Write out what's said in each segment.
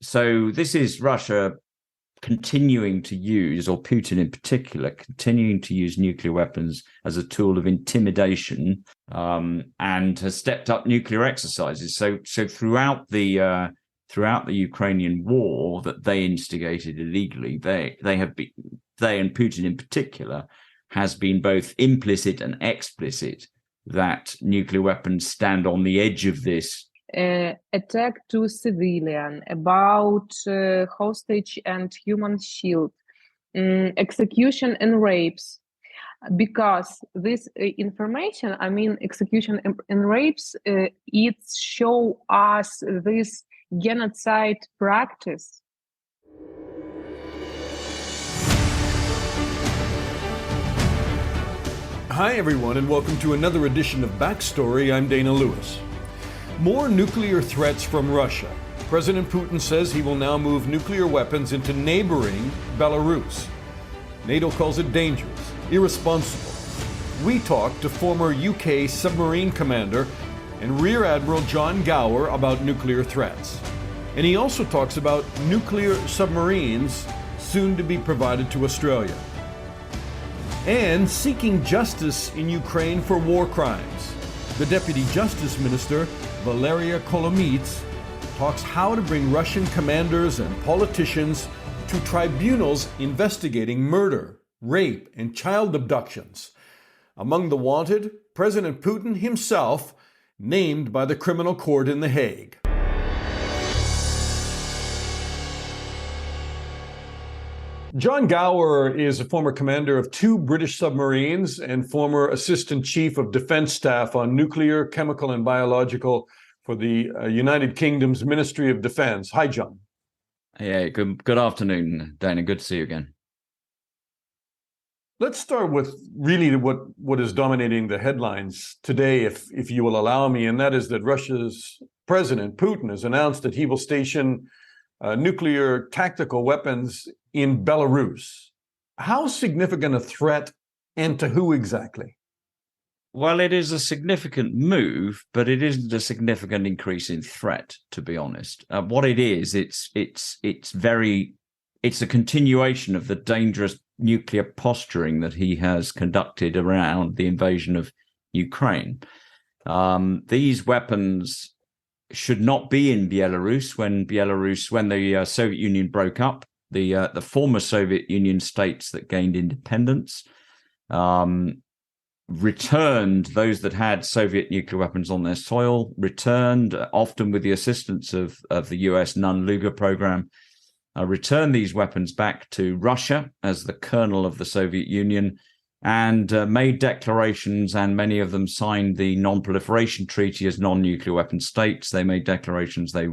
So this is Russia continuing to use, or Putin in particular, continuing to use nuclear weapons as a tool of intimidation, and has stepped up nuclear exercises. So throughout the Ukrainian war that they instigated illegally, they and Putin in particular has been both implicit and explicit that nuclear weapons stand on the edge of this. Attack to civilian, about hostage and human shield, execution and rapes. Because this information, execution and rapes, it show us this genocide practice. Hi everyone, and welcome to another edition of Backstory. I'm Dana Lewis. More nuclear threats from Russia. President Putin says he will now move nuclear weapons into neighbouring Belarus. NATO calls it dangerous, irresponsible. We talked to former UK submarine commander and Rear Admiral John Gower about nuclear threats. And he also talks about nuclear submarines soon to be provided to Australia. And seeking justice in Ukraine for war crimes. The Deputy Justice Minister, Valeriia Kolomiiets, talks how to bring Russian commanders and politicians to tribunals investigating murder, rape, and child abductions. Among the wanted, President Putin himself, named by the criminal court in The Hague. John Gower is a former commander of 2 British submarines and former Assistant Chief of Defence Staff on Nuclear, Chemical and Biological for the United Kingdom's Ministry of Defence. Hi, John. Yeah, good afternoon, Dana. Good to see you again. Let's start with really what is dominating the headlines today, if you will allow me, and that is that Russia's President Putin has announced that he will station nuclear tactical weapons in Belarus. How significant a threat, and to who exactly? Well, it is a significant move, but it isn't a significant increase in threat, to be honest. What it is, it's a continuation of the dangerous nuclear posturing that he has conducted around the invasion of Ukraine. These weapons should not be in Belarus. When the Soviet Union broke up, the former Soviet Union states that gained independence returned those that had Soviet nuclear weapons on their soil, returned, often with the assistance of the US Nunn-Lugar program, returned these weapons back to Russia as the kernel of the Soviet Union, and made declarations, and many of them signed the Non-Proliferation Treaty as non-nuclear weapon states. They made declarations they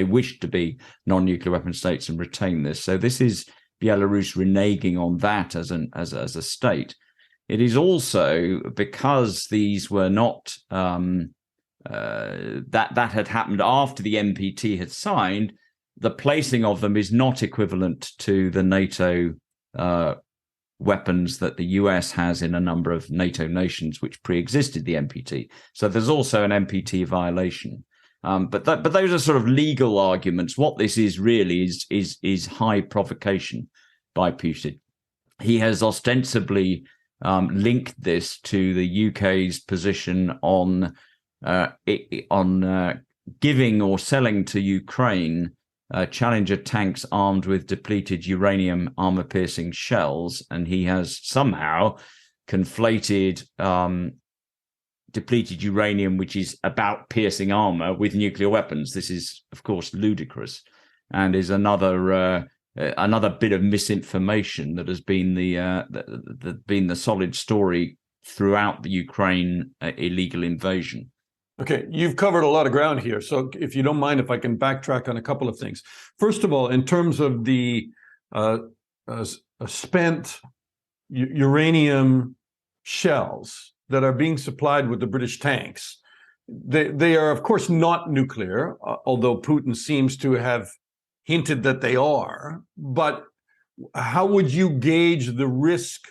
wished to be non-nuclear weapon states and retain this. So this is Belarus reneging on that as a state. It is also because these were not that had happened after the NPT had signed. The placing of them is not equivalent to the NATO weapons that the US has in a number of NATO nations which pre-existed the NPT. So there's also an NPT violation. But those are sort of legal arguments. What this is really is high provocation by Putin. He has ostensibly linked this to the UK's position on giving or selling to Ukraine Challenger tanks armed with depleted uranium armor-piercing shells, and he has somehow conflated depleted uranium, which is about piercing armor, with nuclear weapons. This is, of course, ludicrous, and is another bit of misinformation that has been the solid story throughout the Ukraine illegal invasion. Okay, you've covered a lot of ground here. So if you don't mind, if I can backtrack on a couple of things. First of all, in terms of the spent uranium shells that are being supplied with the British tanks, they are, of course, not nuclear, although Putin seems to have hinted that they are. But how would you gauge the risk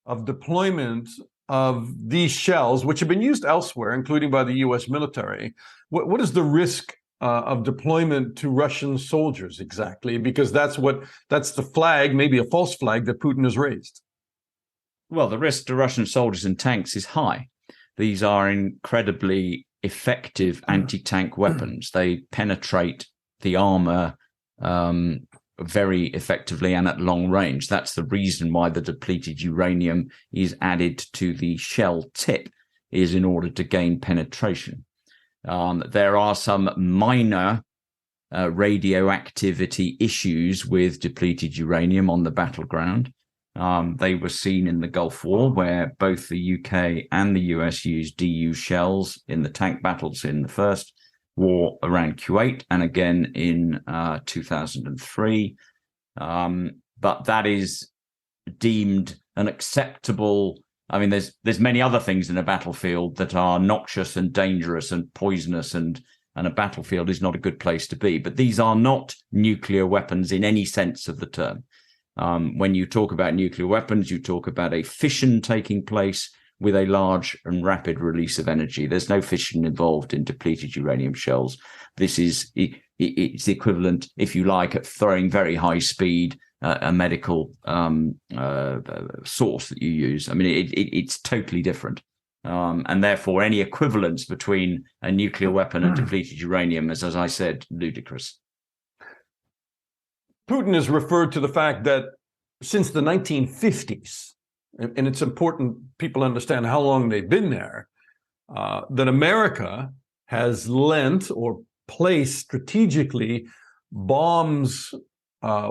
of deployment of these shells, which have been used elsewhere, including by the U.S. military? What is the risk of deployment to Russian soldiers exactly? Because that's the flag, maybe a false flag, that Putin has raised. Well, the risk to Russian soldiers and tanks is high. These are incredibly effective anti-tank weapons. They penetrate the armor very effectively and at long range. That's the reason why the depleted uranium is added to the shell tip, is in order to gain penetration. There are some minor radioactivity issues with depleted uranium on the battleground. They were seen in the Gulf War, where both the UK and the US used DU shells in the tank battles in the first war around Kuwait and again in 2003. But that is deemed an acceptable. I mean, there's many other things in a battlefield that are noxious and dangerous and poisonous, and a battlefield is not a good place to be. But these are not nuclear weapons in any sense of the term. When you talk about nuclear weapons, you talk about a fission taking place with a large and rapid release of energy. There's no fission involved in depleted uranium shells. This is it's equivalent, if you like, at throwing very high speed a medical source that you use. I mean, it's totally different. And therefore, any equivalence between a nuclear weapon and depleted uranium is, as I said, ludicrous. Putin has referred to the fact that since the 1950s, and it's important people understand how long they've been there, that America has lent or placed strategically bombs,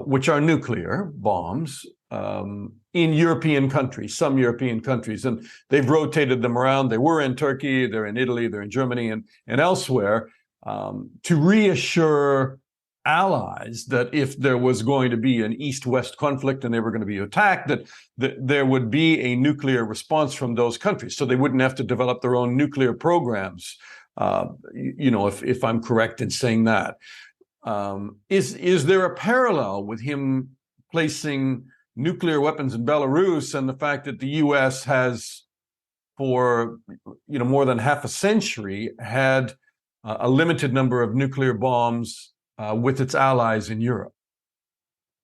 which are nuclear bombs, in European countries, some European countries. And they've rotated them around. They were in Turkey, they're in Italy, they're in Germany, and elsewhere, to reassure allies that if there was going to be an East-West conflict and they were going to be attacked, that there would be a nuclear response from those countries, so they wouldn't have to develop their own nuclear programs. If I'm correct in saying that, is there a parallel with him placing nuclear weapons in Belarus and the fact that the U.S. has, for more than half a century, had a limited number of nuclear bombs with its allies in Europe?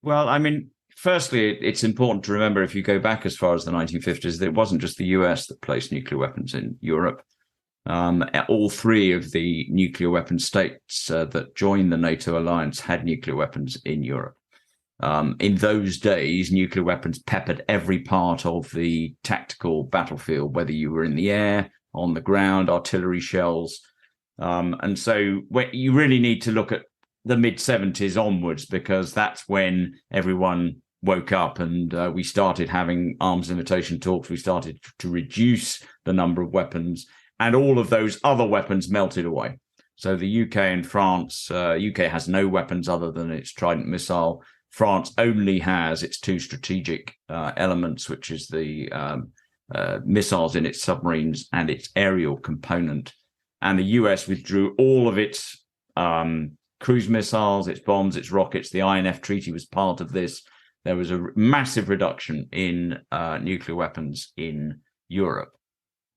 Well, I mean, firstly, it's important to remember, if you go back as far as the 1950s, that it wasn't just the US that placed nuclear weapons in Europe. All three of the nuclear weapon states that joined the NATO alliance had nuclear weapons in Europe. In those days, nuclear weapons peppered every part of the tactical battlefield, whether you were in the air, on the ground, artillery shells. And so you really need to look at the mid-70s onwards, because that's when everyone woke up and we started having arms limitation talks. We started to reduce the number of weapons, and all of those other weapons melted away. So the UK and France, UK has no weapons other than its Trident missile. France only has its two strategic elements, which is the missiles in its submarines and its aerial component. And the US withdrew all of its cruise missiles, its bombs, its rockets. The INF Treaty was part of this. There was a massive reduction in nuclear weapons in Europe.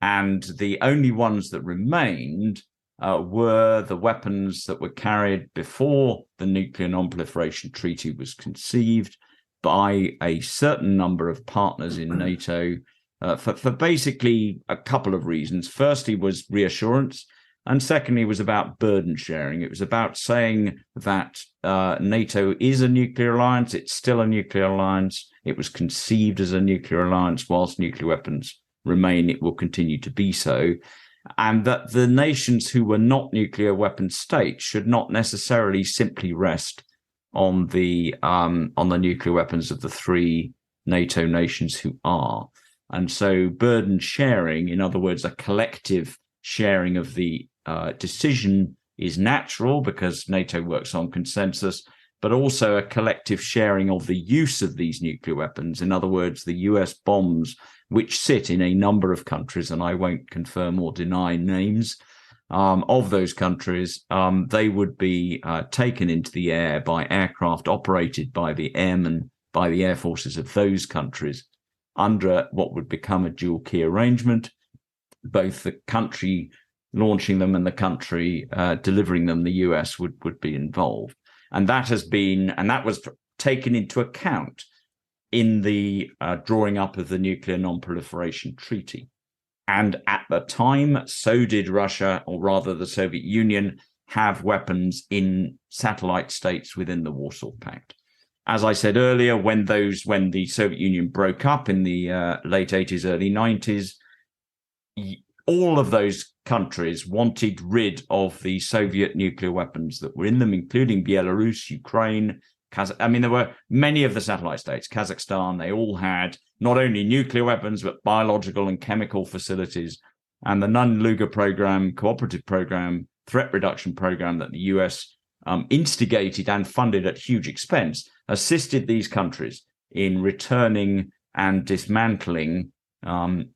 And the only ones that remained were the weapons that were carried before the Nuclear Non-Proliferation Treaty was conceived by a certain number of partners in NATO for basically a couple of reasons. Firstly was reassurance, and secondly was about burden sharing. It was about saying that NATO is a nuclear alliance. It's still a nuclear alliance. It was conceived as a nuclear alliance. Whilst nuclear weapons remain, it will continue to be so. And that the nations who were not nuclear weapon states should not necessarily simply rest on the nuclear weapons of the three NATO nations who are. And so burden sharing, in other words, a collective sharing of the decision, is natural because NATO works on consensus, but also a collective sharing of the use of these nuclear weapons. In other words, the US bombs, which sit in a number of countries, and I won't confirm or deny names of those countries, they would be taken into the air by aircraft operated by the airmen, by the air forces of those countries, under what would become a dual key arrangement. Both the country launching them and the country delivering them, the US would be involved. And that was taken into account in the drawing up of the Nuclear Non-Proliferation Treaty. And at the time, so did Russia, or rather the Soviet Union, have weapons in satellite states within the Warsaw Pact. As I said earlier, when the Soviet Union broke up in the late 80s, early 90s, all of those countries wanted rid of the Soviet nuclear weapons that were in them, including Belarus, Ukraine, there were many of the satellite states, Kazakhstan. They all had not only nuclear weapons, but biological and chemical facilities. And the Non-Lugar program, cooperative program, threat reduction program that the US instigated and funded at huge expense, assisted these countries in returning and dismantling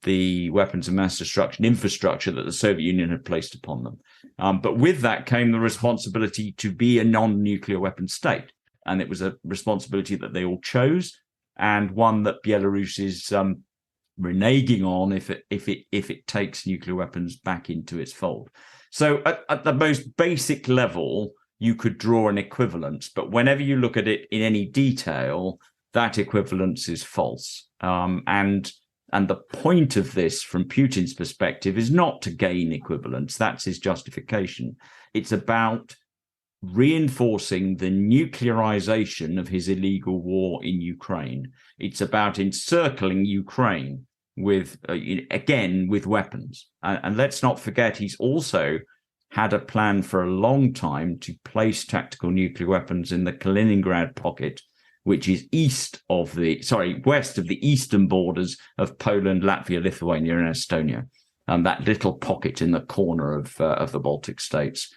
the weapons of mass destruction infrastructure that the Soviet Union had placed upon them. But with that came the responsibility to be a non-nuclear weapon state. And it was a responsibility that they all chose, and one that Belarus is reneging on if it takes nuclear weapons back into its fold. So at the most basic level, you could draw an equivalence, but whenever you look at it in any detail, that equivalence is false. And the point of this, from Putin's perspective, is not to gain equivalence. That's his justification. It's about reinforcing the nuclearization of his illegal war in Ukraine. It's about encircling Ukraine with weapons. And let's not forget, he's also had a plan for a long time to place tactical nuclear weapons in the Kaliningrad pocket, which is west of the eastern borders of Poland, Latvia, Lithuania, and Estonia. That little pocket in the corner of the Baltic states.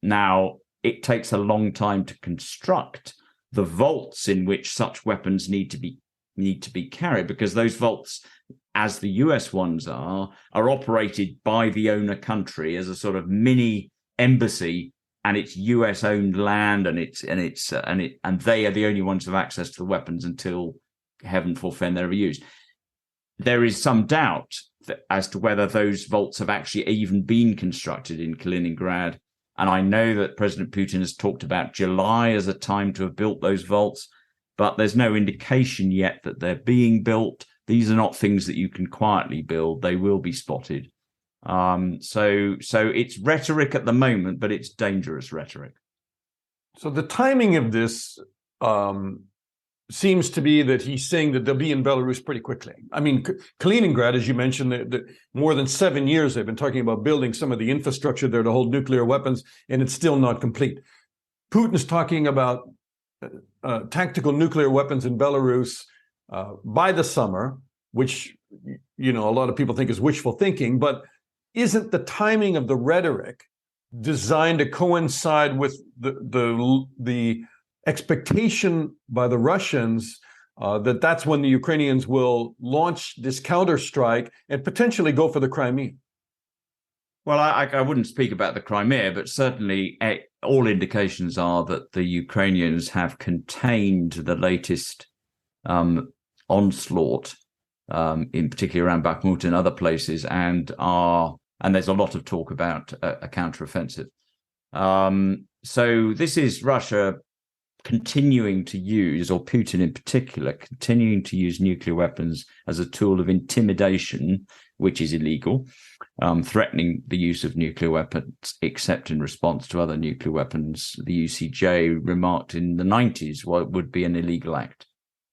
Now, it takes a long time to construct the vaults in which such weapons need to be carried, because those vaults, as the US ones are operated by the owner country as a sort of mini embassy, and it's US owned land, and they are the only ones who have access to the weapons until, heaven forfend, they're ever used. There is some doubt as to whether those vaults have actually even been constructed in Kaliningrad. And I know that President Putin has talked about July as a time to have built those vaults, but there's no indication yet that they're being built. These are not things that you can quietly build. They will be spotted. So it's rhetoric at the moment, but it's dangerous rhetoric. So the timing of this seems to be that he's saying that they'll be in Belarus pretty quickly. I mean, Kaliningrad, as you mentioned, the more than 7 years they've been talking about building some of the infrastructure there to hold nuclear weapons, and it's still not complete. Putin's talking about tactical nuclear weapons in Belarus by the summer, which, a lot of people think is wishful thinking, but isn't the timing of the rhetoric designed to coincide with the expectation by the Russians that's when the Ukrainians will launch this counterstrike and potentially go for the Crimea? Well, I wouldn't speak about the Crimea, but certainly all indications are that the Ukrainians have contained the latest onslaught, in particular around Bakhmut and other places, and there's a lot of talk about a counteroffensive. So this is Russia continuing to use, or Putin in particular, continuing to use nuclear weapons as a tool of intimidation, which is illegal, threatening the use of nuclear weapons, except in response to other nuclear weapons. The UCJ remarked in the 90s what would be an illegal act,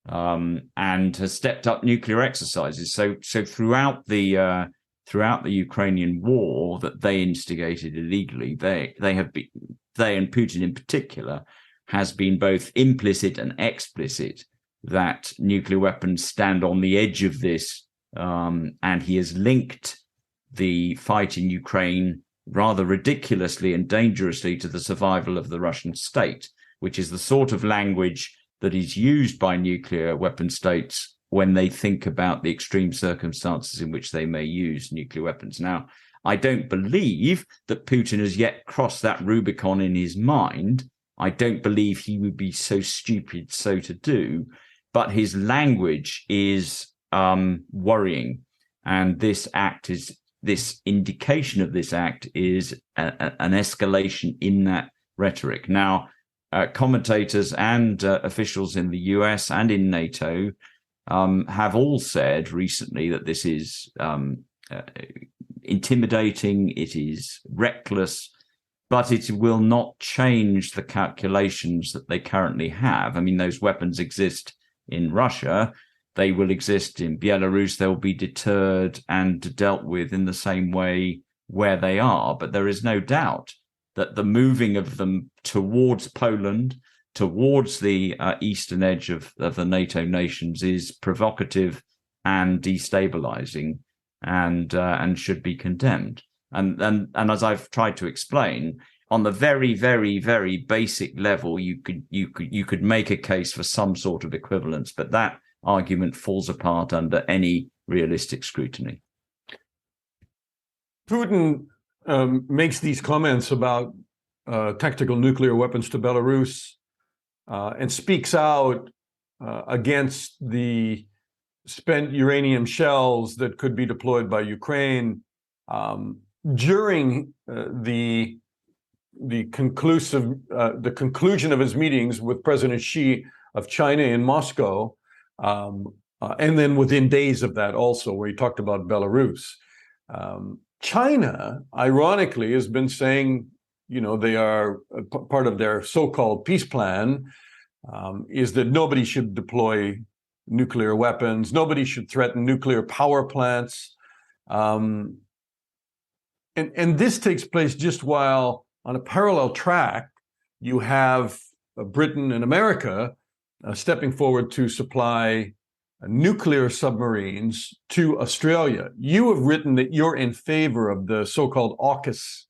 and has stepped up nuclear exercises. So throughout the Ukrainian war that they instigated illegally, they and Putin in particular has been both implicit and explicit that nuclear weapons stand on the edge of this, and he has linked the fight in Ukraine rather ridiculously and dangerously to the survival of the Russian state, which is the sort of language that is used by nuclear weapon states when they think about the extreme circumstances in which they may use nuclear weapons. Now, I don't believe that Putin has yet crossed that Rubicon in his mind. I don't believe he would be so stupid so to do, but his language is worrying. And this act is this indication of this act is an escalation in that rhetoric. Now, commentators and officials in the US and in NATO have all said recently that this is intimidating, it is reckless, but it will not change the calculations that they currently have. I mean, those weapons exist in Russia. They will exist in Belarus. They'll be deterred and dealt with in the same way where they are. But there is no doubt that the moving of them towards Poland, towards the eastern edge of the NATO nations, is provocative and destabilizing, and should be condemned. And as I've tried to explain, on the very, very, very basic level, you could make a case for some sort of equivalence, but that argument falls apart under any realistic scrutiny. Putin makes these comments about tactical nuclear weapons to Belarus and speaks out against the spent uranium shells that could be deployed by Ukraine during the conclusion of his meetings with President Xi of China in Moscow, and then within days of that also, where he talked about Belarus. China, ironically, has been saying, they are part of their so-called peace plan is that nobody should deploy nuclear weapons, nobody should threaten nuclear power plants. And this takes place just while on a parallel track, you have Britain and America stepping forward to supply nuclear submarines to Australia. You have written that you're in favor of the so-called AUKUS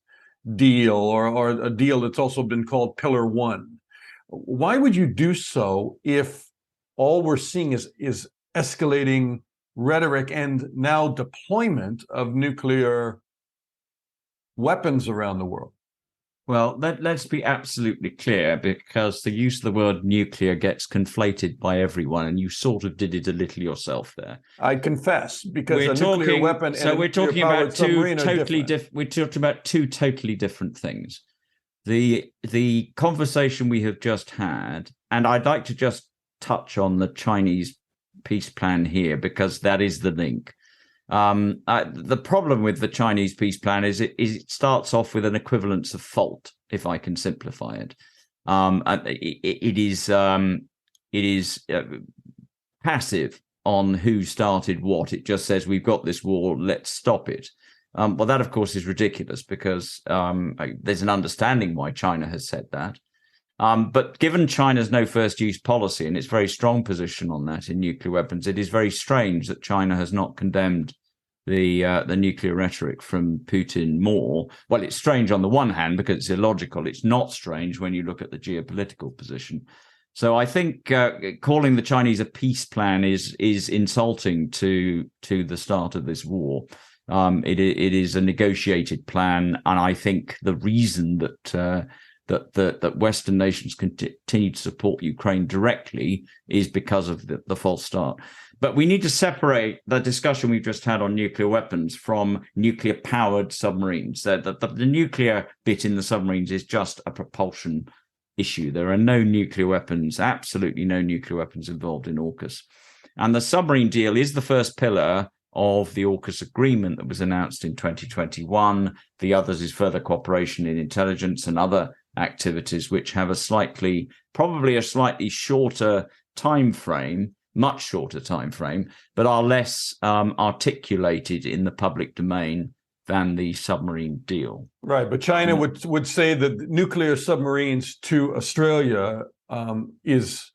deal, or a deal that's also been called Pillar 1. Why would you do so if all we're seeing is escalating rhetoric and now deployment of nuclear weapons around the world? Well, let's be absolutely clear, because the use of the word nuclear gets conflated by everyone, and you sort of did it a little yourself there. I confess, because a nuclear weapon and we're talking about two totally different things. The conversation we have just had, and I'd like to just touch on the Chinese peace plan here, because that is the link. The problem with the Chinese peace plan is it starts off with an equivalence of fault, if I can simplify it. It is passive on who started what. It just says, we've got this war, let's stop it. Well, that, of course, is ridiculous, because there's an understanding why China has said that. But given China's no first use policy and its very strong position on that in nuclear weapons, it is very strange that China has not condemned the nuclear rhetoric from Putin more. Well, it's strange on the one hand because it's illogical. It's not strange when you look at the geopolitical position. So I think calling the Chinese a peace plan is insulting to the start of this war. It is a negotiated plan, and I think the reason that Western nations continue to support Ukraine directly is because of the false start. But we need to separate the discussion we've just had on nuclear weapons from nuclear-powered submarines. The nuclear bit in the submarines is just a propulsion issue. There are no nuclear weapons, absolutely no nuclear weapons involved in AUKUS. And the submarine deal is the first pillar of the AUKUS agreement that was announced in 2021. The others is further cooperation in intelligence and other activities, which have probably a slightly shorter time frame, much shorter time frame, but are less articulated in the public domain than the submarine deal. Right, but China would say that nuclear submarines to Australia is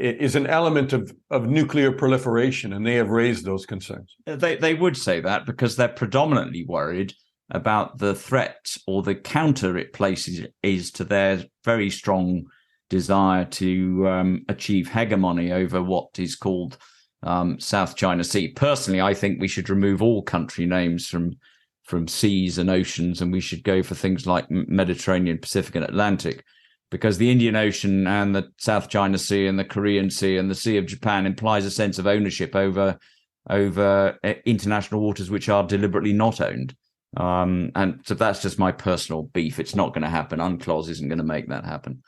an element of nuclear proliferation, and they have raised those concerns. They would say that because they're predominantly worried about the threat or the counter it places is to their very strong desire to achieve hegemony over what is called South China Sea. Personally, I think we should remove all country names from seas and oceans, and we should go for things like Mediterranean, Pacific, and Atlantic, because the Indian Ocean and the South China Sea and the Korean Sea and the Sea of Japan implies a sense of ownership over over international waters which are deliberately not owned. And so that's just my personal beef. It's not going to happen. UNCLOS isn't going to make that happen.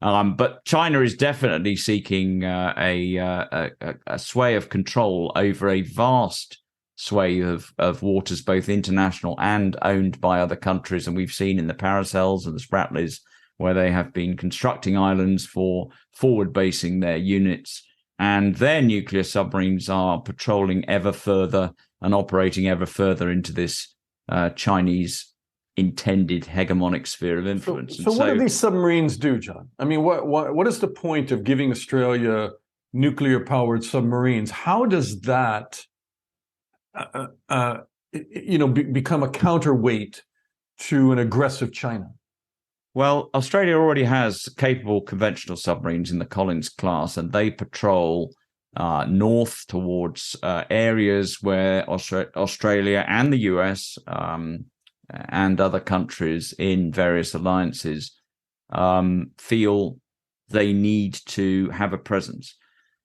But China is definitely seeking a sway of control over a vast sway of waters, both international and owned by other countries. And we've seen in the Paracels and the Spratlys where they have been constructing islands for forward basing their units. And their nuclear submarines are patrolling ever further and operating ever further into this Chinese intended hegemonic sphere of influence. So what do these submarines do, John? I mean, what is the point of giving Australia nuclear-powered submarines? How does that, become a counterweight to an aggressive China? Well, Australia already has capable conventional submarines in the Collins class, and they patrol north towards areas where Australia and the US and other countries in various alliances feel they need to have a presence.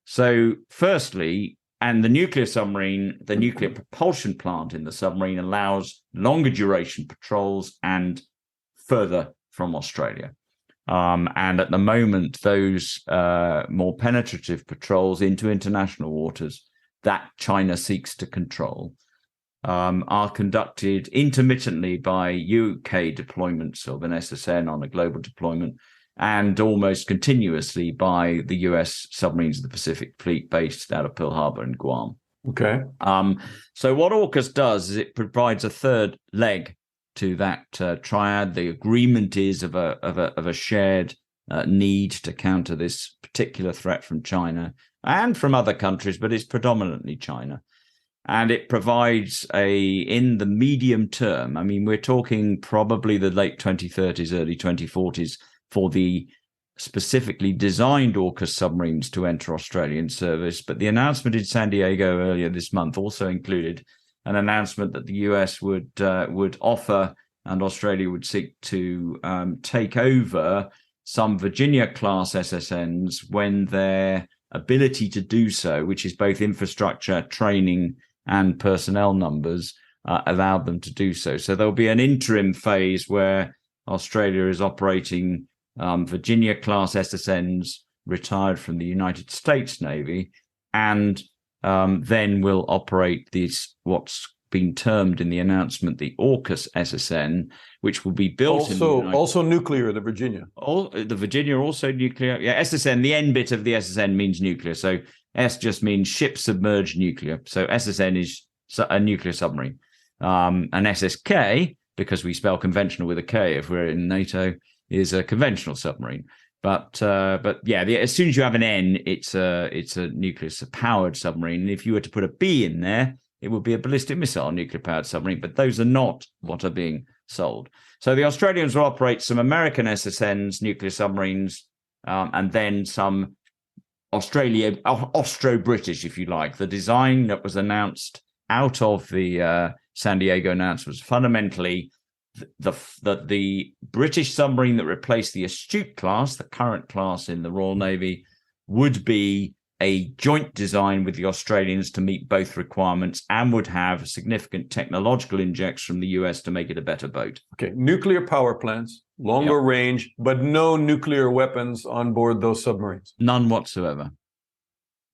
So firstly, and the nuclear submarine, the nuclear propulsion plant in the submarine allows longer duration patrols and further from Australia. And at the moment, those more penetrative patrols into international waters that China seeks to control are conducted intermittently by UK deployments of an SSN on a global deployment, and almost continuously by the US submarines of the Pacific Fleet based out of Pearl Harbor and Guam. Okay. So what AUKUS does is it provides a third leg to that triad. The agreement is of a shared need to counter this particular threat from China and from other countries, but it's predominantly China. And it provides in the medium term, I mean, we're talking probably the late 2030s, early 2040s for the specifically designed AUKUS submarines to enter Australian service. But the announcement in San Diego earlier this month also included an announcement that the US would offer and Australia would seek to take over some Virginia-class SSNs when their ability to do so, which is both infrastructure, training, and personnel numbers, allowed them to do so. So there'll be an interim phase where Australia is operating Virginia-class SSNs retired from the United States Navy, and then will operate these what's been termed in the announcement the AUKUS SSN, which will be built also nuclear. The Virginia, the Virginia also nuclear. Yeah, SSN. The N bit of the SSN means nuclear. So S just means ship submerged nuclear. So SSN is a nuclear submarine. An SSK, because we spell conventional with a K if we're in NATO, is a conventional submarine. But yeah, as soon as you have an N, it's a nuclear-powered submarine. And if you were to put a B in there, it would be a ballistic missile nuclear-powered submarine. But those are not what are being sold. So the Australians will operate some American SSNs, nuclear submarines, and then some Austro-British, if you like. The design that was announced out of the San Diego announcement was fundamentally the British submarine that replaced the Astute class, the current class in the Royal Navy, would be a joint design with the Australians to meet both requirements and would have significant technological injects from the US to make it a better boat. Okay, nuclear power plants, longer range, but no nuclear weapons on board those submarines. None whatsoever.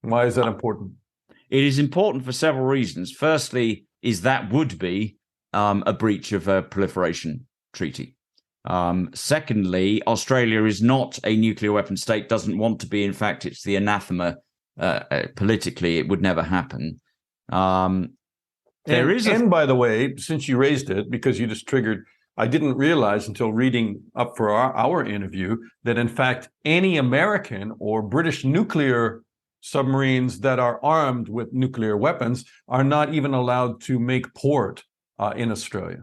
Why is that important? It is important for several reasons. Firstly, is that would be a breach of a proliferation treaty. Secondly, Australia is not a nuclear weapon state, doesn't want to be. In fact, it's the anathema politically. It would never happen. And by the way, since you raised it, because you just triggered, I didn't realize until reading up for our interview that, in fact, any American or British nuclear submarines that are armed with nuclear weapons are not even allowed to make port in Australia.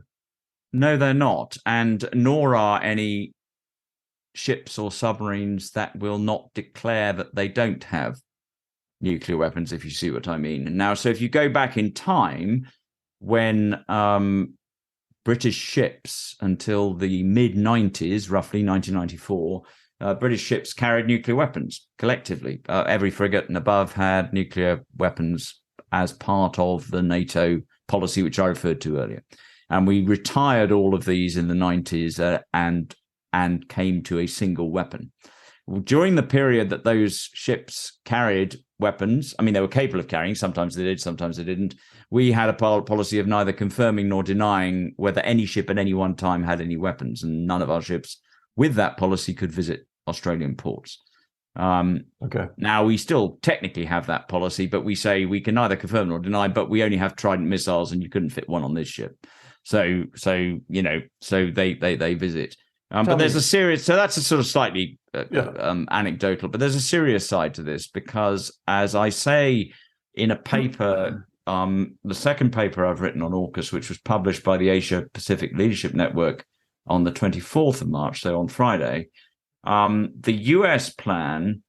No, they're not. And nor are any ships or submarines that will not declare that they don't have nuclear weapons, if you see what I mean. Now, so if you go back in time, when British ships until the mid-90s, roughly 1994, British ships carried nuclear weapons collectively. Every frigate and above had nuclear weapons as part of the NATO policy, which I referred to earlier. And we retired all of these in the 90s and came to a single weapon. During the period that those ships carried weapons, I mean, they were capable of carrying, sometimes they did, sometimes they didn't. We had a policy of neither confirming nor denying whether any ship at any one time had any weapons, and none of our ships with that policy could visit Australian ports. Now, we still technically have that policy, but we say we can neither confirm nor deny, but we only have Trident missiles and you couldn't fit one on this ship. So they visit. But there's a serious, so that's a sort of slightly anecdotal, but there's a serious side to this because, as I say in a paper, the second paper I've written on AUKUS, which was published by the Asia Pacific Leadership Network on the 24th of March, so on Friday, the US plan,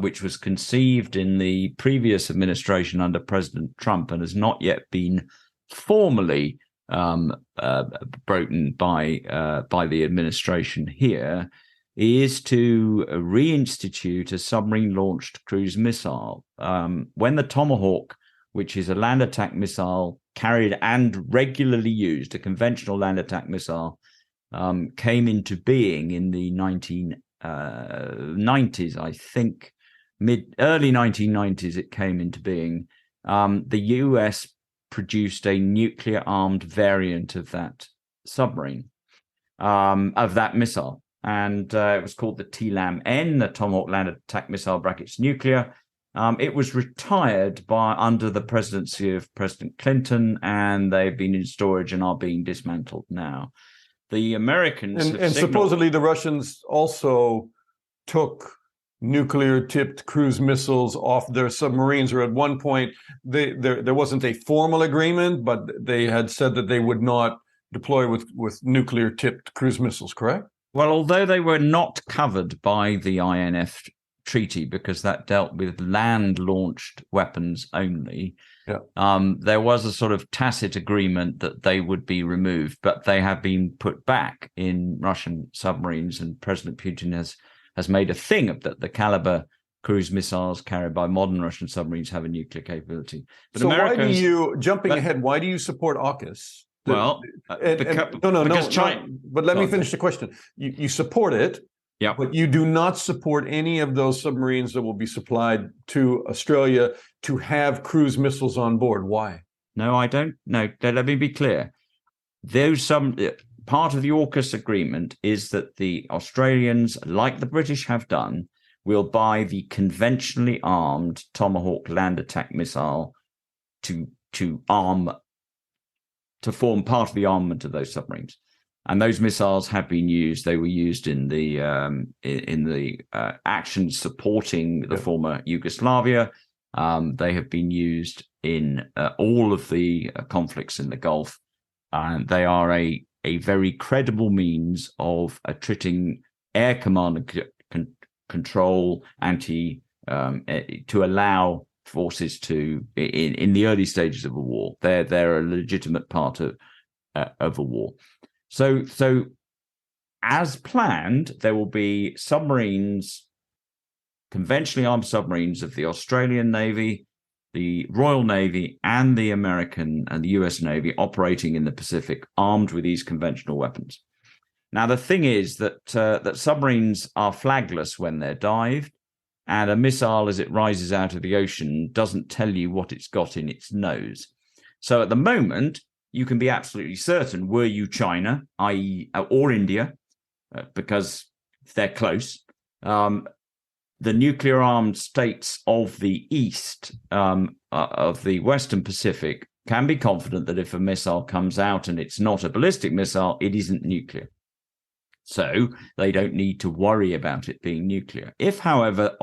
which was conceived in the previous administration under President Trump and has not yet been formally broken by the administration here, is to reinstitute a submarine-launched cruise missile. When the Tomahawk, which is a land attack missile carried and regularly used, a conventional land attack missile, came into being in the 1990s, I think, early 1990s it came into being. The US produced a nuclear-armed variant of that submarine, of that missile. And it was called the TLAM-N, the Tomahawk Land Attack Missile brackets nuclear. It was retired under the presidency of President Clinton, and they've been in storage and are being dismantled now. The Americans and supposedly the Russians also took nuclear-tipped cruise missiles off their submarines, or at one point there wasn't a formal agreement, but they had said that they would not deploy with nuclear-tipped cruise missiles, correct? Well, although they were not covered by the INF treaty because that dealt with land-launched weapons only, there was a sort of tacit agreement that they would be removed, but they have been put back in Russian submarines, and President Putin has made a thing of that. The caliber cruise missiles carried by modern Russian submarines have a nuclear capability. But so why do you, why do you support AUKUS? But let me finish the question. You support it, but you do not support any of those submarines that will be supplied to Australia to have cruise missiles on board. Why? No, I don't. No, let me be clear. Part of the AUKUS agreement is that the Australians, like the British have done, will buy the conventionally armed Tomahawk land attack missile to form part of the armament of those submarines. And those missiles have been used. They were used in the actions supporting the former Yugoslavia. They have been used in all of the conflicts in the Gulf. And they are a very credible means of treating air command and control to allow forces to, in the early stages of a war, they're a legitimate part of a war. So as planned, there will be submarines, conventionally armed submarines of the Australian Navy, the Royal Navy, and the American and the US Navy operating in the Pacific, armed with these conventional weapons. Now, the thing is that submarines are flagless when they're dived, and a missile, as it rises out of the ocean, doesn't tell you what it's got in its nose. So at the moment, you can be absolutely certain, were you China, i.e., or India, because they're close, the nuclear-armed states of the East, of the Western Pacific, can be confident that if a missile comes out and it's not a ballistic missile, it isn't nuclear. So they don't need to worry about it being nuclear. If, however,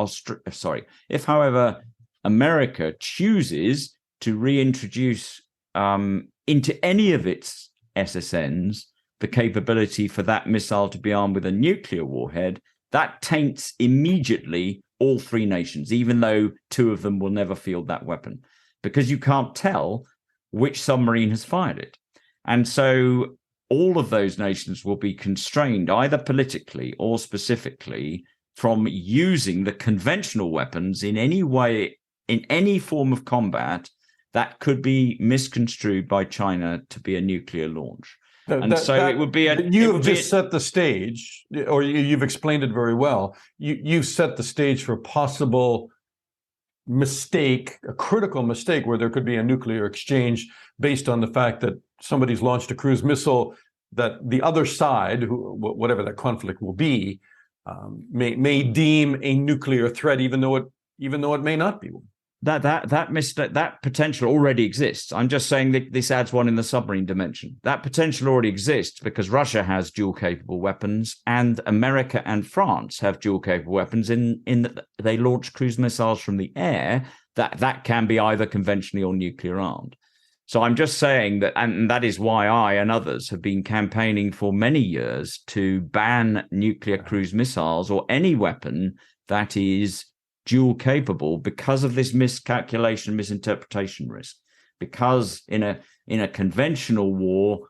America chooses to reintroduce into any of its SSNs the capability for that missile to be armed with a nuclear warhead, that taints immediately all three nations, even though two of them will never field that weapon, because you can't tell which submarine has fired it. And so all of those nations will be constrained, either politically or specifically, from using the conventional weapons in any way in any form of combat that could be misconstrued by China to be a nuclear launch. It would be you've just set the stage, or you've explained it very well. You've set the stage for a possible mistake, a critical mistake, where there could be a nuclear exchange based on the fact that somebody's launched a cruise missile that the other side, whatever that conflict will be, may deem a nuclear threat, even though it may not be one. That potential already exists. I'm just saying that this adds one in the submarine dimension. That potential already exists because Russia has dual capable weapons, and America and France have dual capable weapons in that they launch cruise missiles from the air that can be either conventionally or nuclear armed. So I'm just saying that, and that is why I and others have been campaigning for many years to ban nuclear cruise missiles or any weapon that is dual capable, because of this miscalculation, misinterpretation risk. Because in a conventional war,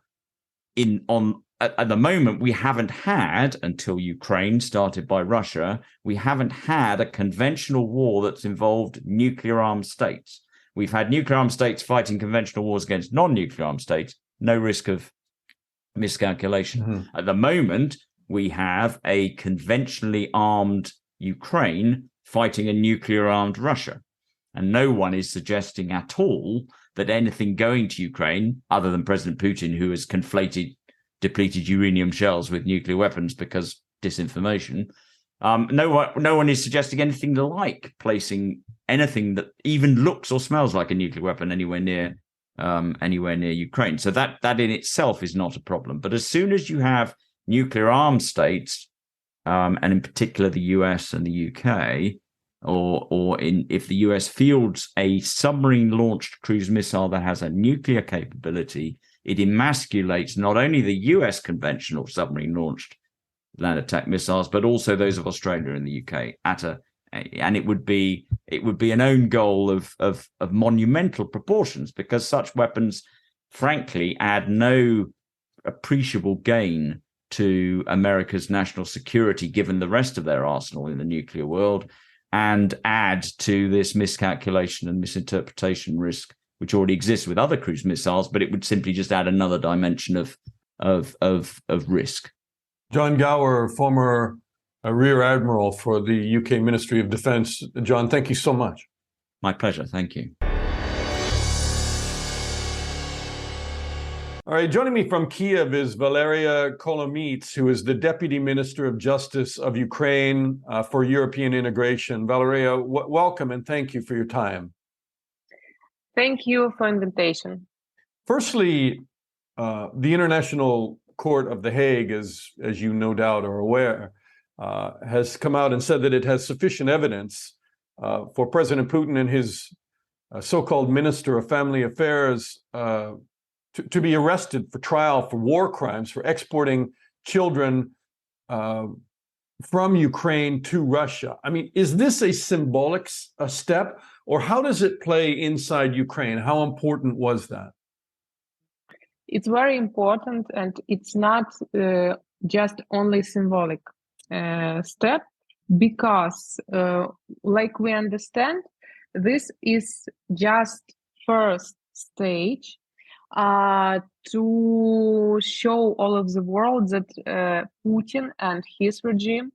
at the moment, we haven't had, until Ukraine started by Russia, we haven't had a conventional war that's involved nuclear armed states. We've had nuclear armed states fighting conventional wars against non-nuclear armed states, no risk of miscalculation. Mm-hmm. At the moment, we have a conventionally armed Ukraine fighting a nuclear-armed Russia. And no one is suggesting at all that anything going to Ukraine, other than President Putin, who has conflated depleted uranium shells with nuclear weapons because disinformation, no one is suggesting anything like placing anything that even looks or smells like a nuclear weapon anywhere near Ukraine. So that in itself is not a problem. But as soon as you have nuclear-armed states, and in particular the US and the UK, if the US fields a submarine-launched cruise missile that has a nuclear capability, it emasculates not only the US conventional submarine-launched land attack missiles, but also those of Australia and the UK. And it would be an own goal of monumental proportions, because such weapons, frankly, add no appreciable gain to America's national security, given the rest of their arsenal in the nuclear world, and add to this miscalculation and misinterpretation risk, which already exists with other cruise missiles, but it would simply just add another dimension of risk. John Gower, former Rear Admiral for the UK Ministry of Defence. John, thank you so much. My pleasure. Thank you. All right, joining me from Kyiv is Valeriia Kolomiiets, who is the Deputy Minister of Justice of Ukraine for European integration. Valeriia, welcome and thank you for your time. Thank you for invitation. Firstly, the International Court of The Hague, as you no doubt are aware, has come out and said that it has sufficient evidence for President Putin and his so-called Minister of Family Affairs to be arrested for trial for war crimes, for exporting children from Ukraine to Russia. I mean, is this a symbolic step, or how does it play inside Ukraine? How important was that? It's very important, and it's not just only symbolic step, because like we understand, this is just first stage to show all of the world that Putin and his regime,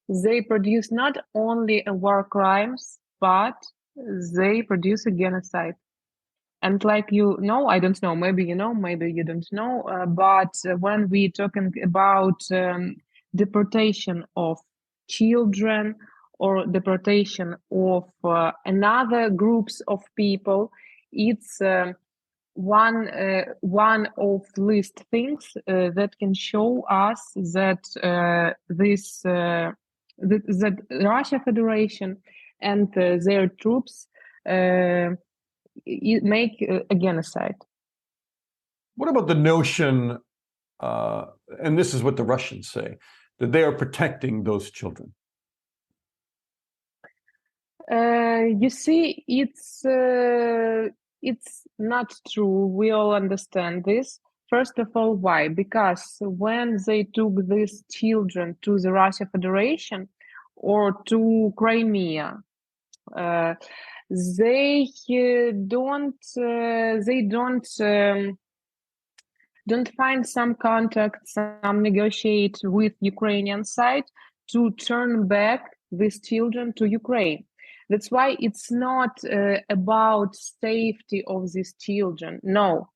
they produce not only war crimes, but they produce a genocide. And like I don't know, maybe you know, maybe you don't know, but when we talking about deportation of children or deportation of another groups of people, it's one of least things that can show us that that Russia Federation and their troops make a genocide. What about the notion, and this is what the Russians say, that they are protecting those children? You see, it's not true. We all understand this. First of all, why? Because when they took these children to the Russia Federation or to Crimea, don't find some contact, some negotiate with Ukrainian side to turn back these children to Ukraine. That's why it's not about safety of these children. No,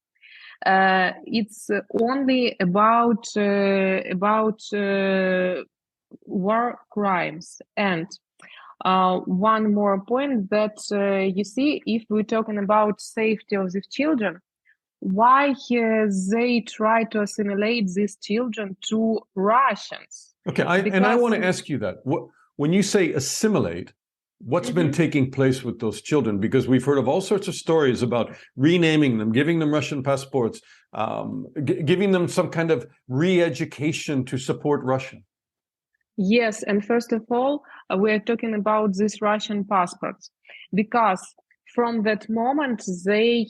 it's only about war crimes. And one more point that you see, if we're talking about safety of these children, why they try to assimilate these children to Russians? Okay, I want to ask you that. When you say assimilate, what's been taking place with those children? Because we've heard of all sorts of stories about renaming them, giving them Russian passports, giving them some kind of re-education to support Russia. Yes, and first of all, we're talking about these Russian passports, because from that moment they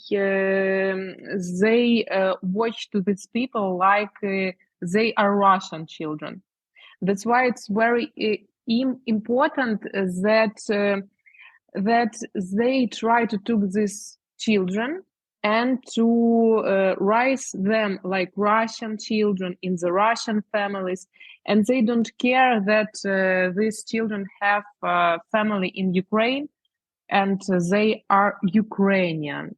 watch to these people like they are Russian children. That's why it's very important that they try to take these children and to raise them like Russian children in the Russian families, and they don't care that these children have family in Ukraine and they are Ukrainian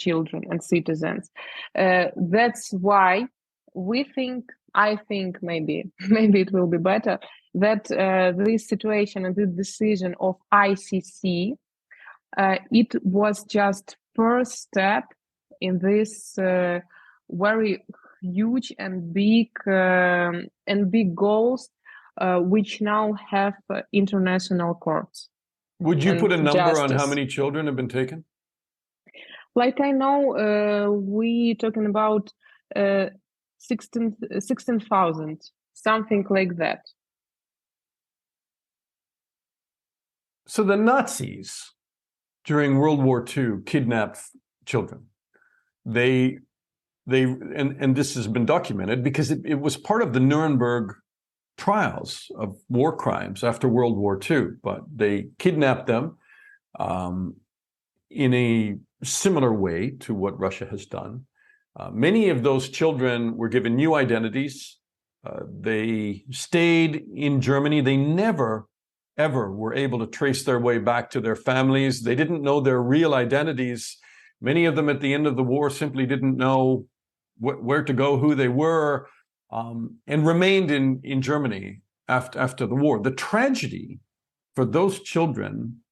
children and citizens. That's why I think maybe it will be better that this situation and the decision of ICC, it was just first step in this very huge and big goals, which now have international courts. Would you put a number on how many children have been taken? Like I know, we talking about 16,000, something like that. So the Nazis during World War II kidnapped children. And this has been documented because it was part of the Nuremberg trials of war crimes after World War II, but they kidnapped them in a similar way to what Russia has done. Many of those children were given new identities. They stayed in Germany. They never, ever were able to trace their way back to their families. They didn't know their real identities. Many of them at the end of the war simply didn't know where to go, who they were, and remained in Germany after the war. The tragedy for those children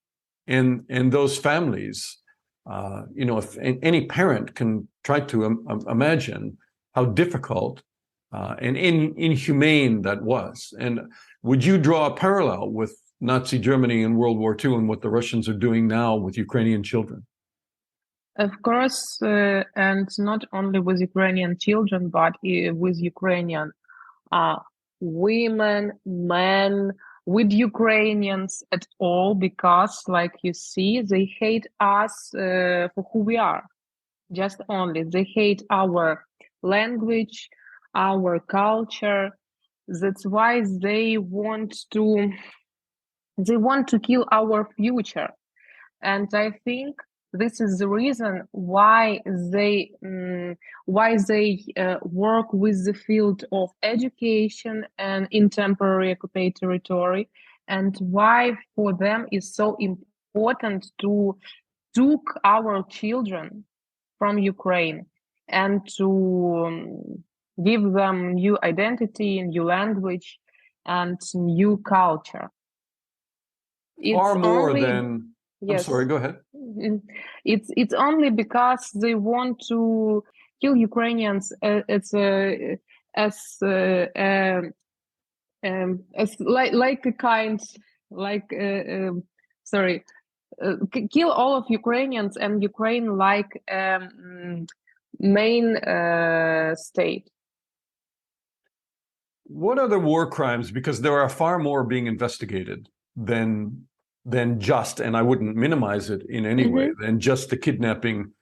and those families, if any parent can try to imagine how difficult and inhumane that was. And would you draw a parallel with Nazi Germany in World War II and what the Russians are doing now with Ukrainian children? Of course, and not only with Ukrainian children, but with Ukrainian women, men, with Ukrainians at all, because, like you see, they hate us for who we are. Just only. They hate our language, our culture. That's why they want to kill our future. And I think this is the reason why they work with the field of education and in temporary occupied territory, and why for them is so important to take our children from Ukraine and to give them new identity, new language, and new culture. Far more than. Yes. I'm sorry, go ahead. It's only because they want to kill Ukrainians as kill all of Ukrainians and Ukraine like main state. What other war crimes? Because there are far more being investigated than just, and I wouldn't minimize it in any way, than just the kidnapping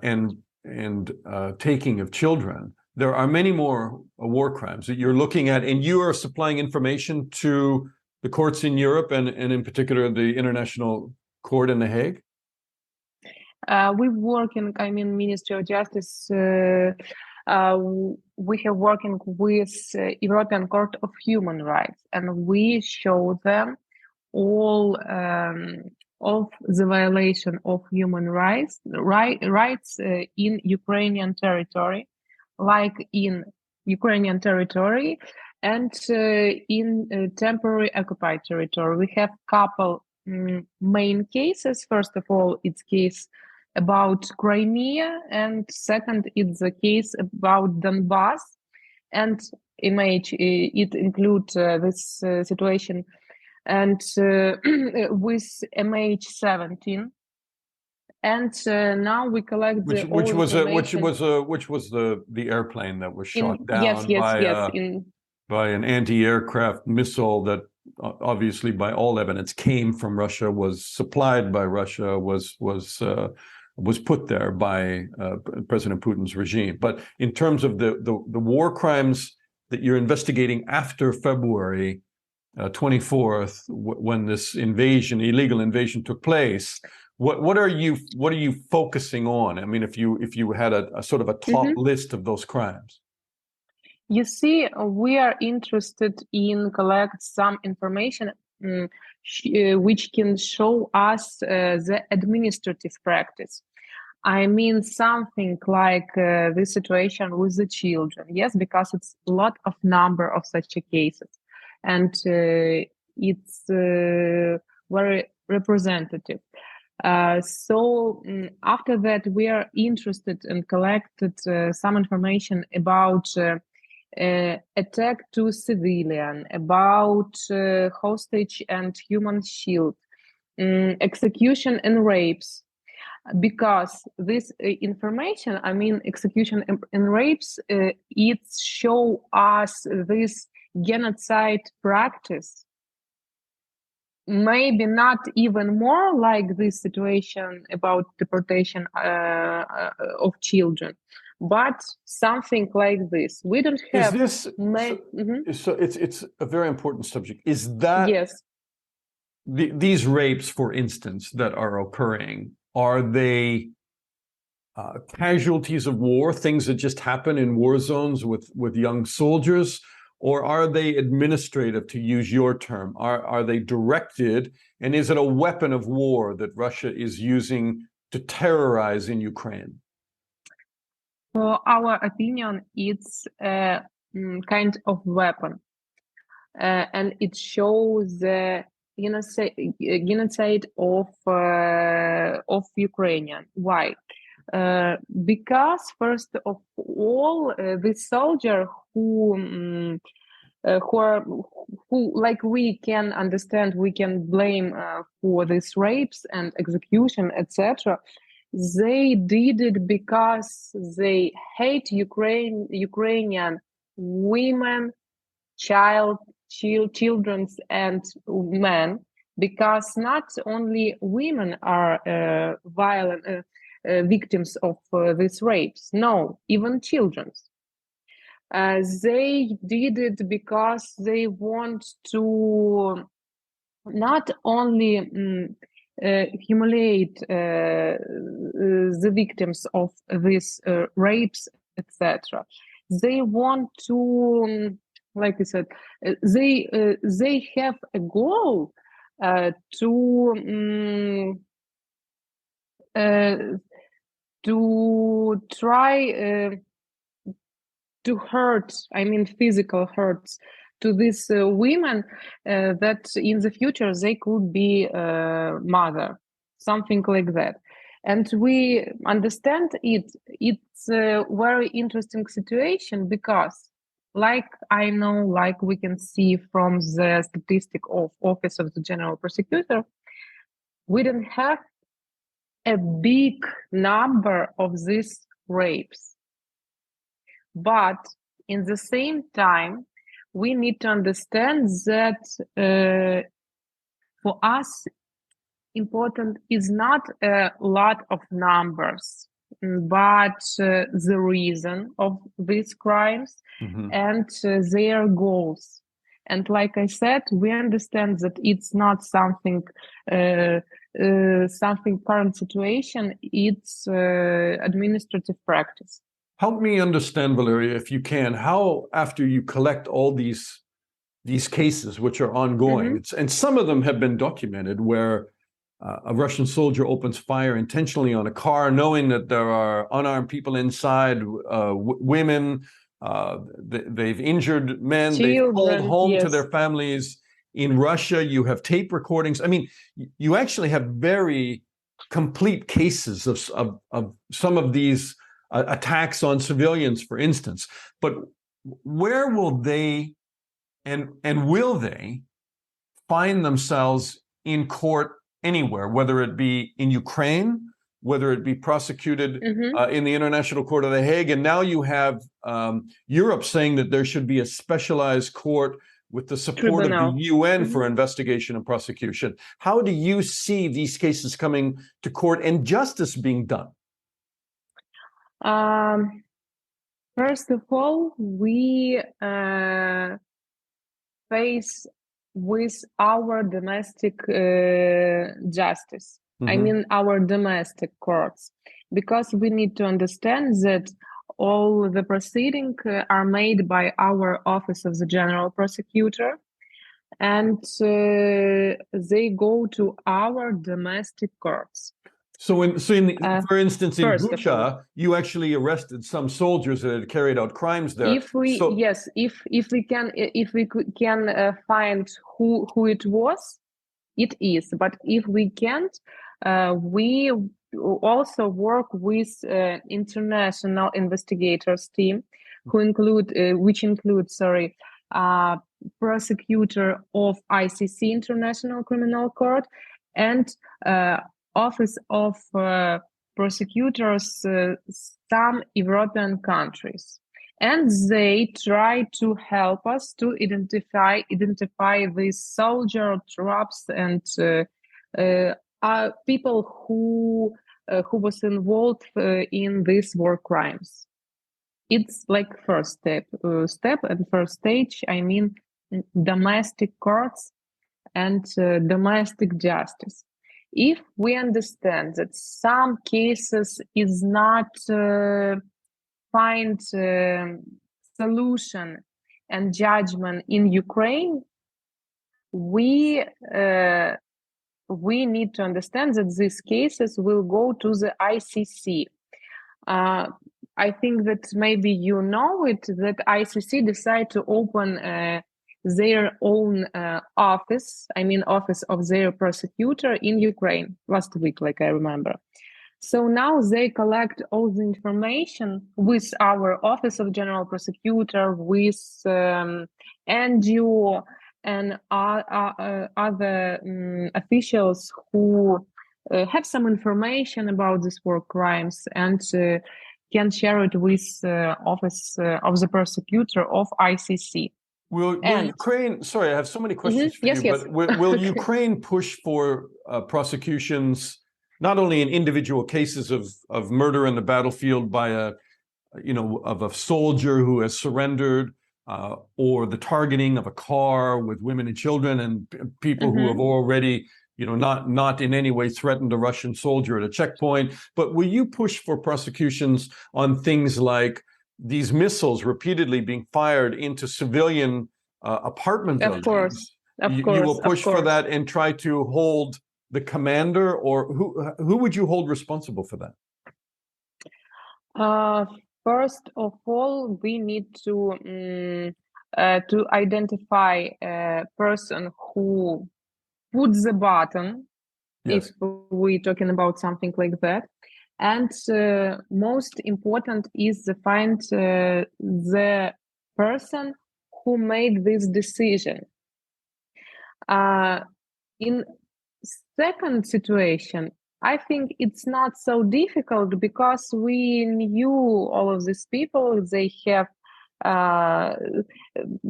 and taking of children. There are many more war crimes that you're looking at, and you are supplying information to the courts in Europe and in particular the International court in The Hague? We work in, Ministry of Justice. We have working with European Court of Human Rights, and we show them all of the violation of human rights in Ukrainian territory, like in Ukrainian territory and in temporary occupied territory. We have couple main cases. First of all, it's case about Crimea, and second, it's a case about Donbass. And image it includes this situation, and with MH17. And now we collect which was the airplane that was shot down by an anti-aircraft missile that obviously, by all evidence, came from Russia, was supplied by Russia, was put there by President Putin's regime. But in terms of the war crimes that you're investigating after February 24th, when this illegal invasion took place, what are you focusing on? I mean, if you had a sort of a top list of those crimes. You see, we are interested in collect some information which can show us the administrative practice. I mean, something like this situation with the children. Yes, because it's a lot of number of such cases, and it's very representative. So after that, we are interested and collected some information about attack to civilian, about hostage and human shield, execution and rapes. Because this information, execution and rapes, it show us this genocide practice. Maybe not even more like this situation about deportation of children, but something like this. We don't have. Is this so? It's a very important subject. Is that yes? These rapes, for instance, that are occurring, are they casualties of war, things that just happen in war zones with young soldiers? Or are they administrative, to use your term? Are they directed, and is it a weapon of war that Russia is using to terrorize in Ukraine? For our opinion, it's a kind of weapon, and it shows the genocide of Ukrainian. Why? Because first of all, the soldier who like we can understand, we can blame for these rapes and execution, etc. They did it because they hate Ukrainian women, children and men, because not only women are violent victims of these rapes. No, even children. They did it because they want to not only humiliate the victims of these rapes, etc. They want to, like I said, they have a goal to try to hurt, physical hurts to these women that in the future they could be mother, something like that. And we understand it. It's a very interesting situation because, like we can see from the statistic of Office of the General Prosecutor, we don't have a big number of these rapes. But in the same time, we need to understand that for us, important is not a lot of numbers, but the reason of these crimes and their goals. And like I said, we understand that it's not something something current situation. It's administrative practice. Help me understand, Valeriia, if you can, how after you collect all these cases which are ongoing, and some of them have been documented, where a Russian soldier opens fire intentionally on a car, knowing that there are unarmed people inside, women, they've injured men, they've called home to their families. In Russia, you have tape recordings. I mean, you actually have very complete cases of some of these attacks on civilians, for instance. But where will they and will they find themselves in court anywhere, whether it be in Ukraine, whether it be prosecuted in the International Court of The Hague? And now you have Europe saying that there should be a specialized court with the support tribunal of the UN for investigation and prosecution. How do you see these cases coming to court and justice being done? First of all, we face with our domestic justice. I mean, our domestic courts, because we need to understand that all the proceedings are made by our Office of the General Prosecutor, and they go to our domestic courts. So, for instance, in Bucha, you actually arrested some soldiers that had carried out crimes there. If we can find who it was, it is. But if we can't, we also work with international investigators team, which include prosecutor of ICC, International Criminal Court, and Office of Prosecutors, some European countries, and they try to help us to identify these soldier traps and people who was involved in these war crimes. It's like first step and first stage. I mean, domestic courts and domestic justice. If we understand that some cases is not find solution and judgment in Ukraine, we need to understand that these cases will go to the ICC. I think that maybe you know it, that ICC decided to open their own office of their prosecutor in Ukraine last week, like I remember. So now they collect all the information with our Office of General Prosecutor, with NGO and other officials who have some information about these war crimes, and can share it with Office of the Prosecutor of ICC. Will Ukraine, sorry, I have so many questions for you, but will Ukraine push for prosecutions, not only in individual cases of murder in the battlefield by of a soldier who has surrendered, or the targeting of a car with women and children and people who have already, not in any way threatened a Russian soldier at a checkpoint, but will you push for prosecutions on things like these missiles repeatedly being fired into civilian apartment buildings? Of course. You will push for that and try to hold the commander, or who would you hold responsible for that? First of all, we need to identify a person who puts the button, if we're talking about something like that. And most important is to find the person who made this decision. In second situation, I think it's not so difficult, because we knew all of these people. They have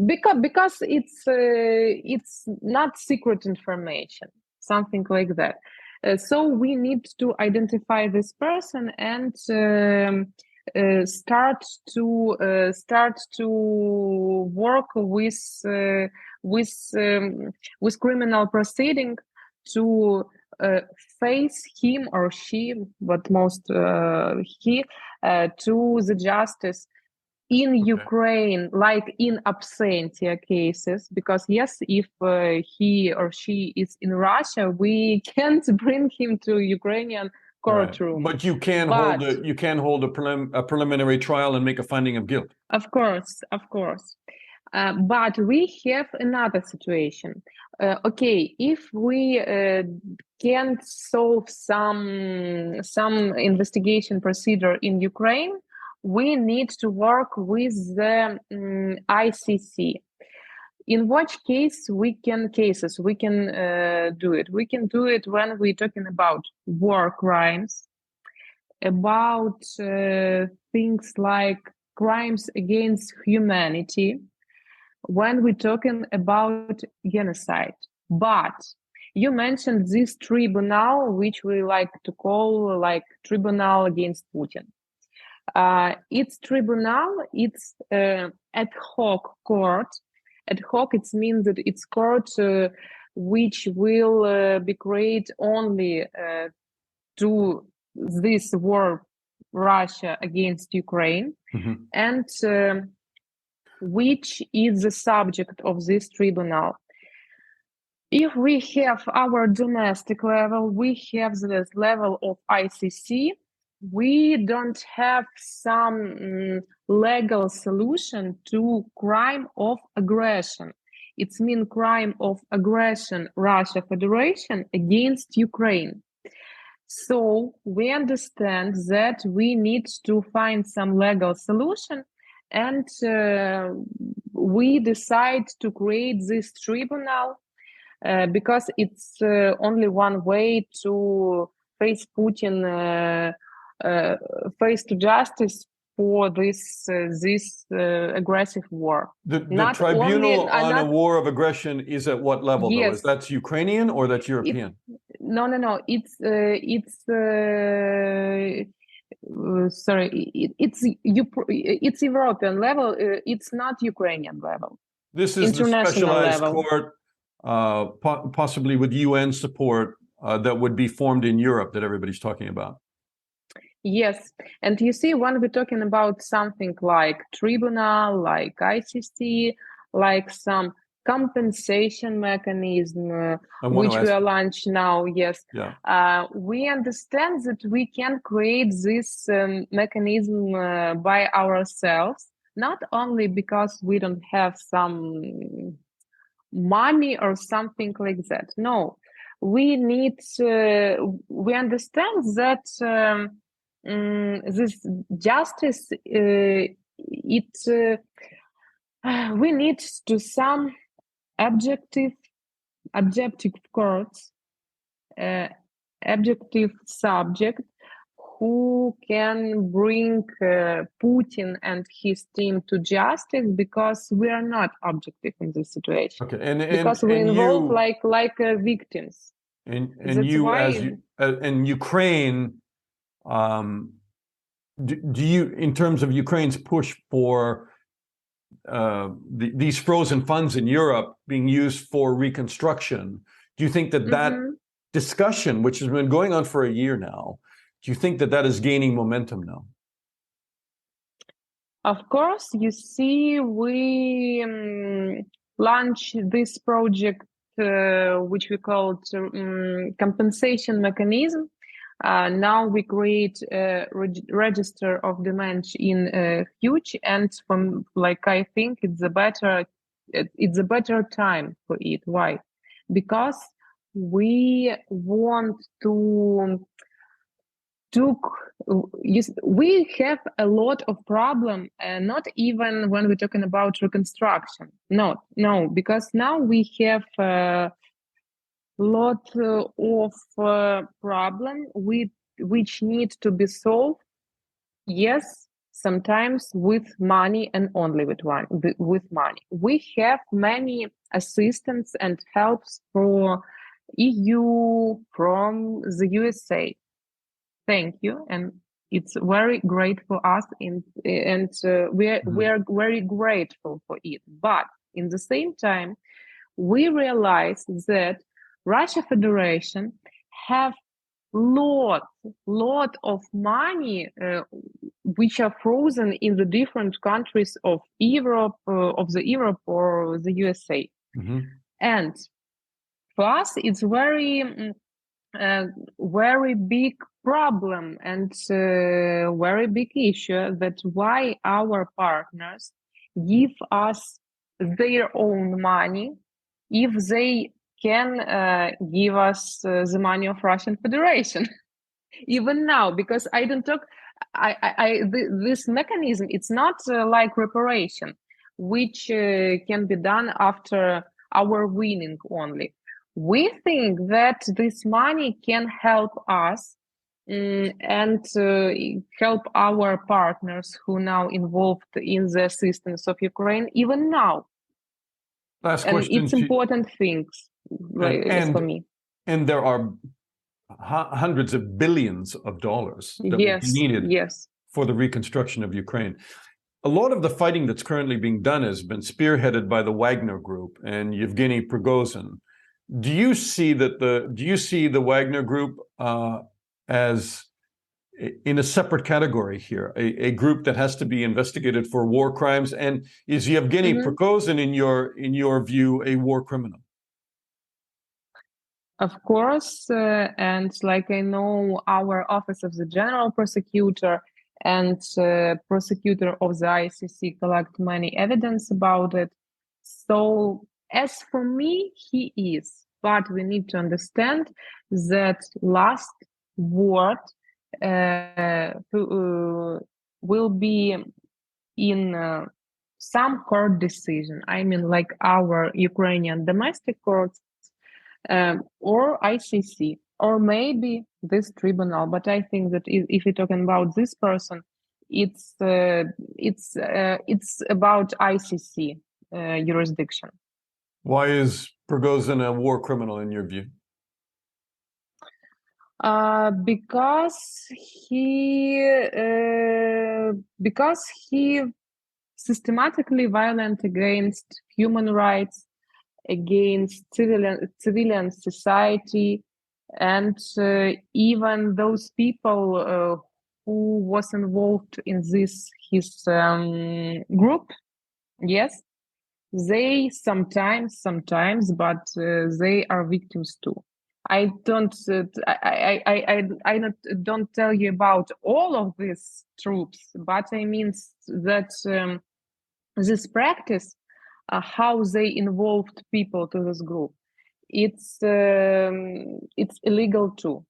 because it's not secret information, something like that. So we need to identify this person and start to work with criminal proceeding to face him or she, but most he, to the justice in Ukraine, like in absentia cases, because yes, if he or she is in Russia, we can't bring him to Ukrainian courtroom. But you can hold a preliminary trial and make a finding of guilt. Of course. But we have another situation. If we can't solve some investigation procedure in Ukraine, we need to work with the ICC. In what cases we can do it? We can do it when we're talking about war crimes, about things like crimes against humanity, when we're talking about genocide. But you mentioned this tribunal, which we like to call like tribunal against Putin. It's tribunal, it's ad hoc court. Ad hoc, it means that it's court which will be created only to this war, Russia against Ukraine, and which is the subject of this tribunal. If we have our domestic level, we have this level of ICC, we don't have some legal solution to crime of aggression. It's mean crime of aggression, Russia Federation against Ukraine. So we understand that we need to find some legal solution, and we decide to create this tribunal because it's only one way to face Putin, face to justice for this aggressive war. The tribunal on a war of aggression is at what level? Yes. Though? Is that Ukrainian or that's European? No. It's it's European level. It's not Ukrainian level. This is the specialized court, possibly with UN support, that would be formed in Europe that everybody's talking about. Yes, and you see, when we're talking about something like tribunal, like ICC, like some compensation mechanism, which we are launched now, yes, we understand that we can create this mechanism by ourselves, not only because we don't have some money or something like that. No, we need, we understand that this justice, we need to some objective courts, objective subject who can bring Putin and his team to justice, because we are not objective in this situation. Okay, because we involve like victims. And you, and Ukraine. Do you, in terms of Ukraine's push for these frozen funds in Europe being used for reconstruction, do you think that that discussion, which has been going on for a year now, do you think that that is gaining momentum now? Of course, you see, we launched this project, which we called compensation mechanism. Now we create a register of demands in huge, and from I think it's a better time for it. Why? Because we want we have a lot of problem, not even when we're talking about reconstruction. No, because now we have lot of problem which need to be solved. Yes, sometimes with money and only with money. We have many assistance and helps for EU, from the USA. Thank you, and it's very great for us, and we are very grateful for it. But in the same time, we realize that Russia Federation have lot of money which are frozen in the different countries of Europe, or the USA. Mm-hmm. And for us, it's very big problem and very big issue that why our partners give us their own money if they can give us the money of Russian Federation. Even now, because I don't talk, this mechanism, it's not like reparation, which can be done after our winning only. We think that this money can help us and help our partners who now involved in the assistance of Ukraine even now. Last And question. it's important things for me. And there are hundreds of billions of dollars that will be needed for the reconstruction of Ukraine. A lot of the fighting that's currently being done has been spearheaded by the Wagner Group and Yevgeny Prigozhin. Do you see the Wagner Group as in a separate category here, a group that has to be investigated for war crimes? And is Yevgeny Prigozhin, in your view, a war criminal? Of course, and like I know, our Office of the General Prosecutor and prosecutor of the ICC collect many evidence about it. So as for me, he is. But we need to understand that last word will be in some court decision. I mean, like our Ukrainian domestic courts or ICC, or maybe this tribunal. But I think that if you're talking about this person, it's about ICC jurisdiction. Why is Prigozhin a war criminal in your view? Because he systematically violent against human rights, against civilian society, and even those people who was involved in his group. Yes, they sometimes, but they are victims too. I don't tell you about all of these troops, but I mean that this practice, how they involved people to this group, it's illegal too.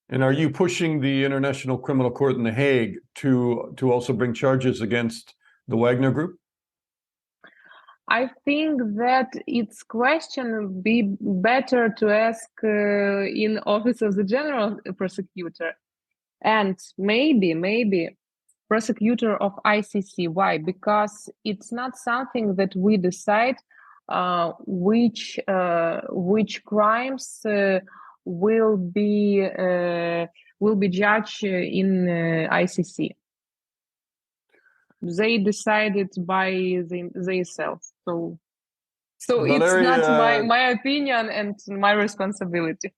And are you pushing the International Criminal Court in The Hague to also bring charges against the Wagner Group? I think that it's question be better to ask in Office of the General Prosecutor, and maybe prosecutor of ICC. Why? Because it's not something that we decide which crimes will be judged in ICC. They decided by themselves. So Valeriia, it's not my opinion and my responsibility.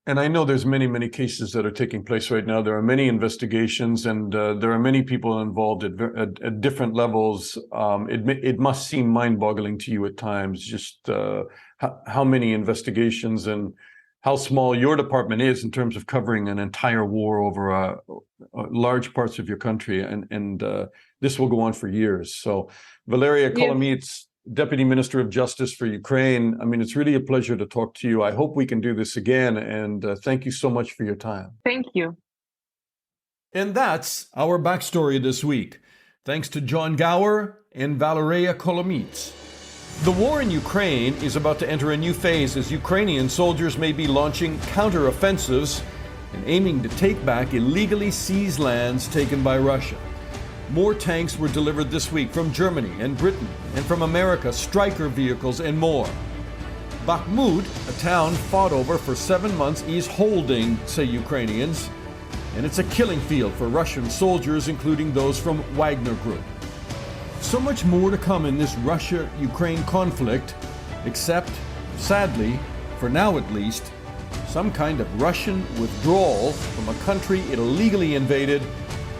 And I know there's many cases that are taking place right now. There are many investigations, and there are many people involved at different levels. It must seem mind-boggling to you at times, just how many investigations and how small your department is in terms of covering an entire war over large parts of your country, and this will go on for years. So, Valeriia Kolomiiets, Deputy Minister of Justice for Ukraine, I mean, it's really a pleasure to talk to you. I hope we can do this again, and thank you so much for your time. Thank you. And that's our backstory this week. Thanks to John Gower and Valeriia Kolomiiets. The war in Ukraine is about to enter a new phase as Ukrainian soldiers may be launching counter-offensives and aiming to take back illegally seized lands taken by Russia. More tanks were delivered this week from Germany and Britain, and from America, Stryker vehicles and more. Bakhmut, a town fought over for 7 months, is holding, say Ukrainians, and it's a killing field for Russian soldiers, including those from Wagner Group. So much more to come in this Russia-Ukraine conflict, except, sadly, for now at least, some kind of Russian withdrawal from a country it illegally invaded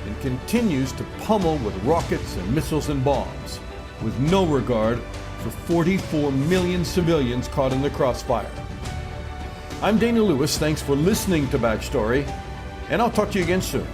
and continues to pummel with rockets and missiles and bombs, with no regard for 44 million civilians caught in the crossfire. I'm Dana Lewis. Thanks for listening to Backstory, and I'll talk to you again soon.